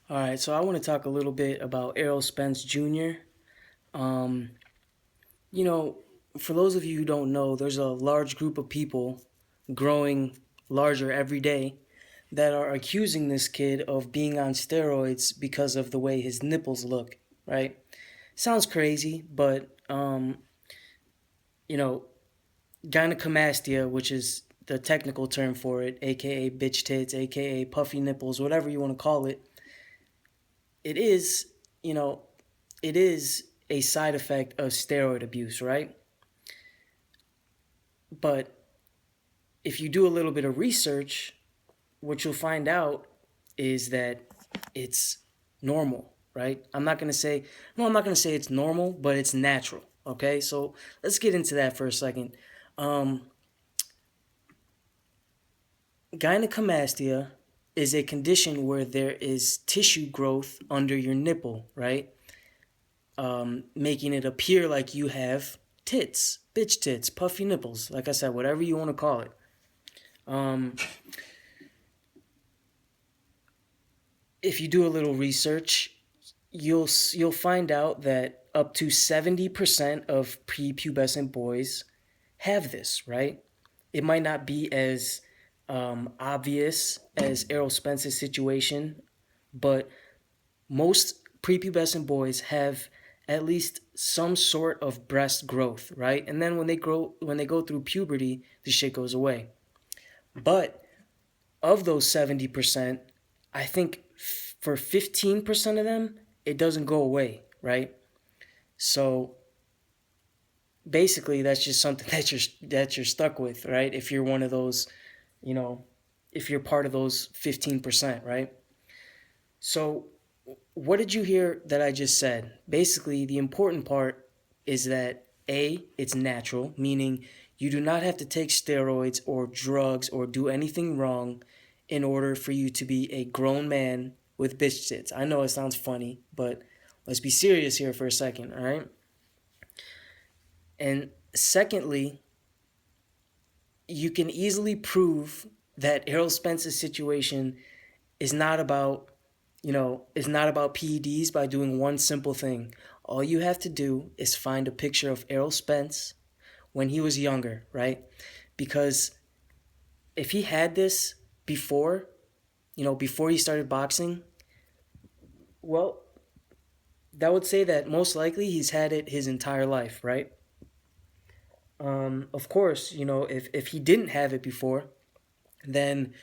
All right, so I want to talk a little bit about Errol Spence Jr. Um, you know, for those of you who don't know, there's a large group of people growing larger every day that are accusing this kid of being on steroids because of the way his nipples look, right? Sounds crazy, but you know, gynecomastia, which is the technical term for it, aka bitch tits, aka puffy nipples, whatever you want to call it, it is, you know, it is a side effect of steroid abuse, right? But if you do a little bit of research, what you'll find out is that it's normal, right? I'm not going to say it's normal, but it's natural, okay? So let's get into that for a second. Um, Gynecomastia is a condition where there is tissue growth under your nipple, right? Making it appear like you have tits, bitch tits, puffy nipples, like I said, whatever you want to call it. Um, if you do a little research, you'll find out that up to 70% of prepubescent boys have this, right? It might not be as obvious as Errol Spence's situation, but most prepubescent boys have at least some sort of breast growth, right? And then when they go through puberty, the shit goes away. But of those 70%, I think for 15% of them, it doesn't go away, right? So basically that's just something that you're stuck with, right? If you're one of those, you know, if you're part of those 15%, right? So what did you hear that I just said? Basically, the important part is that A, it's natural, meaning you do not have to take steroids or drugs or do anything wrong in order for you to be a grown man with bitch tits. I know it sounds funny, but let's be serious here for a second, all right? And secondly, you can easily prove that Errol Spence's situation is not about, is not about PEDs by doing one simple thing. All you have to do is find a picture of Errol Spence when he was younger, right? Because if he had this before, before he started boxing, well, that would say that most likely he's had it his entire life, right? Of course, if he didn't have it before, then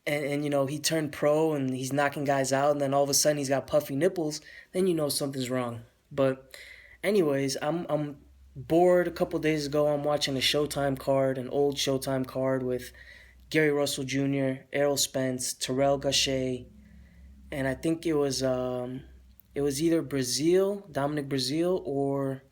he turned pro and he's knocking guys out, and then all of a sudden he's got puffy nipples, then you know something's wrong. But anyways, I'm bored. A couple days ago, I'm watching a Showtime card, an old Showtime card with Gary Russell Jr., Errol Spence, Terrell Gaucher, and I think it was either Dominic Brazil, or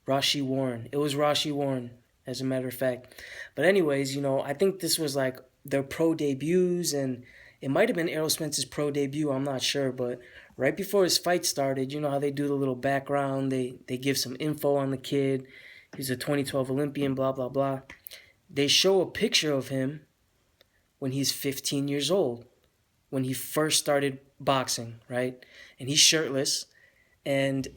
Rashi Warren. It was Rashi Warren, as a matter of fact. But anyways, I think this was like their pro debuts, and it might have been Errol Spence's pro debut. I'm not sure, but right before his fight started, you know how they do the little background. They give some info on the kid. He's a 2012 Olympian. Blah blah blah. They show a picture of him when he's 15 years old, when he first started boxing, right? And he's shirtless, and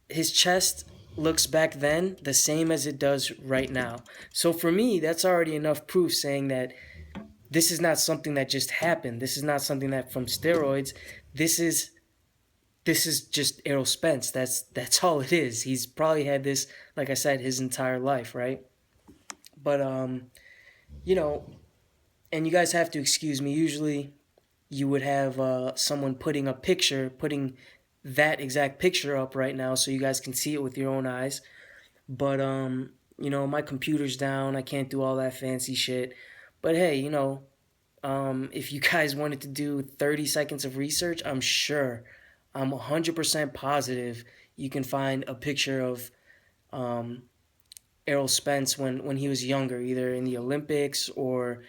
his chest looks back then the same as it does right now. So for me, that's already enough proof saying that this is not something that just happened. This is not something that from steroids. This is this is just Errol Spence. That's all it is. He's probably had this, like I said, his entire life, right? But you know, and you guys have to excuse me. Usually, you would have someone putting that exact picture up right now, so you guys can see it with your own eyes. But my computer's down. I can't do all that fancy shit. But hey, if you guys wanted to do 30 seconds of research, I'm 100% positive you can find a picture of um, Errol Spence when he was younger, either in the Olympics or,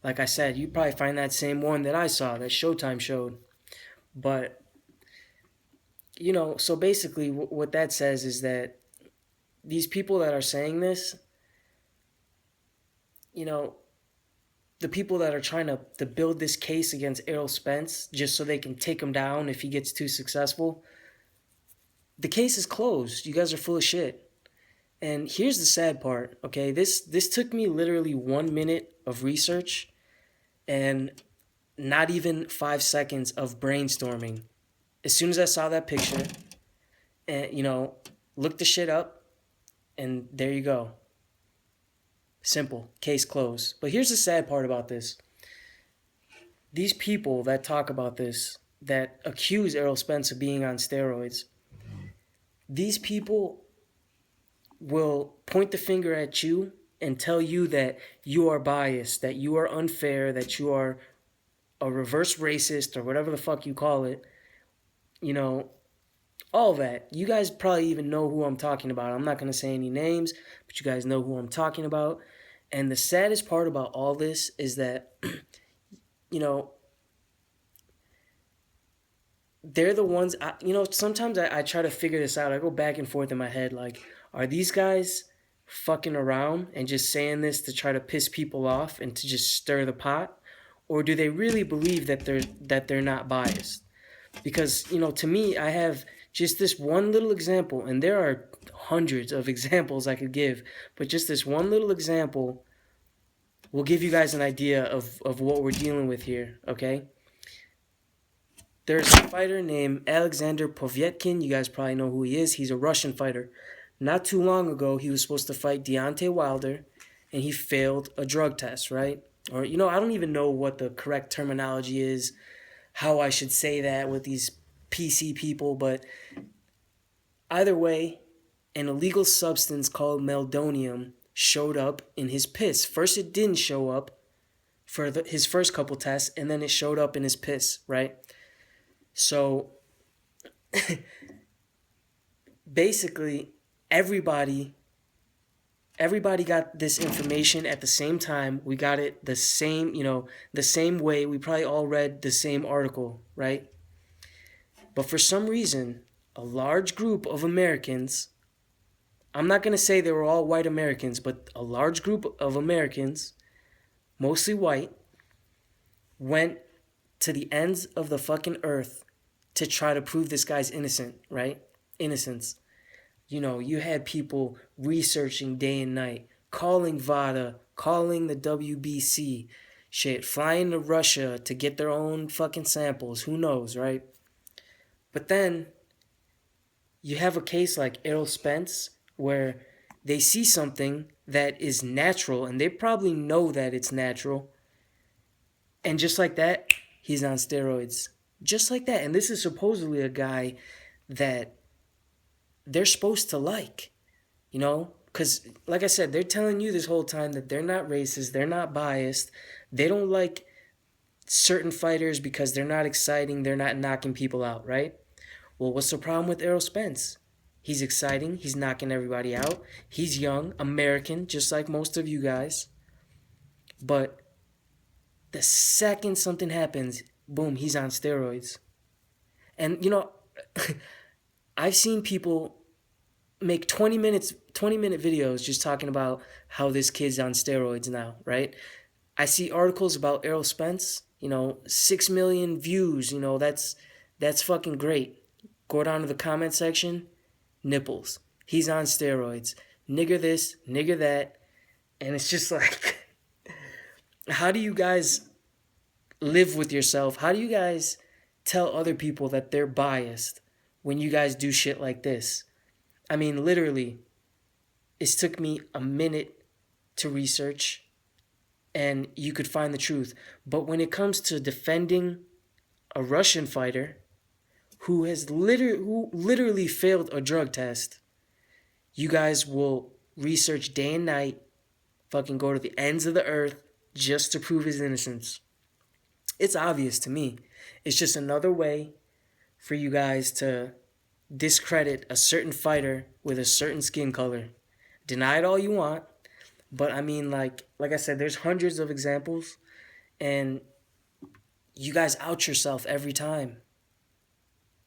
like I said, you'd probably find that same one that I saw, that Showtime showed. But, so basically what that says is that these people that are saying this, you know, the people that are trying to build this case against Errol Spence just so they can take him down if he gets too successful, the case is closed. You guys are full of shit. And here's the sad part, okay? This took me literally 1 minute of research and not even 5 seconds of brainstorming. As soon as I saw that picture, and looked the shit up, and there you go. Simple, case closed. But here's the sad part about this. These people that talk about this, that accuse Errol Spence of being on steroids, these people will point the finger at you and tell you that you are biased, that you are unfair, that you are a reverse racist or whatever the fuck you call it. All that. You guys probably even know who I'm talking about. I'm not going to say any names, but you guys know who I'm talking about. And the saddest part about all this is that, they're the ones, sometimes I try to figure this out. I go back and forth in my head, like, are these guys fucking around and just saying this to try to piss people off and to just stir the pot? Or do they really believe that they're not biased? Because, to me, I have just this one little example, and there are hundreds of examples I could give, but just this one little example will give you guys an idea of what we're dealing with here, okay? There's a fighter named Alexander Povetkin. You guys probably know who he is. He's a Russian fighter. Not too long ago, he was supposed to fight Deontay Wilder, and he failed a drug test, right? Or, I don't even know what the correct terminology is, how I should say that with these PC people, but either way, an illegal substance called meldonium showed up in his piss. First, it didn't show up for his first couple tests, and then it showed up in his piss, right? So, basically, everybody got this information at the same time. We got it the same way. We probably all read the same article, right? But for some reason, a large group of Americans, I'm not going to say they were all white Americans, but a large group of Americans, mostly white, went to the ends of the fucking earth to try to prove this guy's innocent, right? Innocence. You had people researching day and night, calling VADA, calling the WBC, shit, flying to Russia to get their own fucking samples. Who knows, right? But then you have a case like Errol Spence where they see something that is natural, and they probably know that it's natural. And just like that, he's on steroids. Just like that. And this is supposedly a guy that they're supposed to like, because like I said, they're telling you this whole time that they're not racist, they're not biased, they don't like certain fighters because they're not exciting, they're not knocking people out, right? Well, what's the problem with Errol Spence? He's exciting, he's knocking everybody out, he's young, American, just like most of you guys. But the second something happens, boom, he's on steroids. And I've seen people make 20-minute videos just talking about how this kid's on steroids now, right? I see articles about Errol Spence, 6 million views, that's fucking great. Go down to the comment section, nipples. He's on steroids. Nigger this, nigger that. And it's just like, how do you guys live with yourself? How do you guys tell other people that they're biased when you guys do shit like this? I mean, literally, it took me a minute to research, and you could find the truth. But when it comes to defending a Russian fighter who literally failed a drug test, you guys will research day and night, fucking go to the ends of the earth just to prove his innocence. It's obvious to me. It's just another way for you guys to discredit a certain fighter with a certain skin color. Deny it all you want, but I mean, like I said, there's hundreds of examples, and you guys out yourself every time.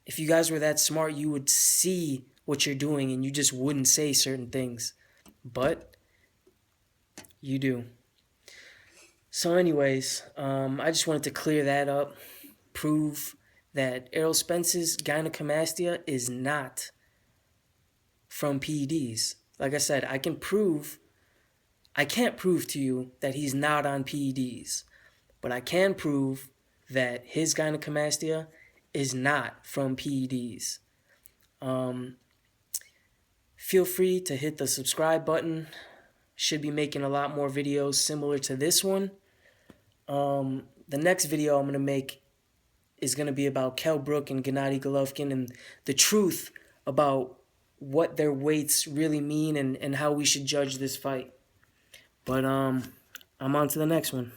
If you guys were that smart, you would see what you're doing and you just wouldn't say certain things. But you do. So, anyways, I just wanted to clear that up, prove that Errol Spence's gynecomastia is not from PEDs. Like I said, I can't prove to you that he's not on PEDs, but I can prove that his gynecomastia is not from PEDs. Um, Feel free to hit the subscribe button. Should be making a lot more videos similar to this one. The next video I'm going to make is going to be about Kell Brook and Gennady Golovkin and the truth about what their weights really mean and how we should judge this fight. But I'm on to the next one.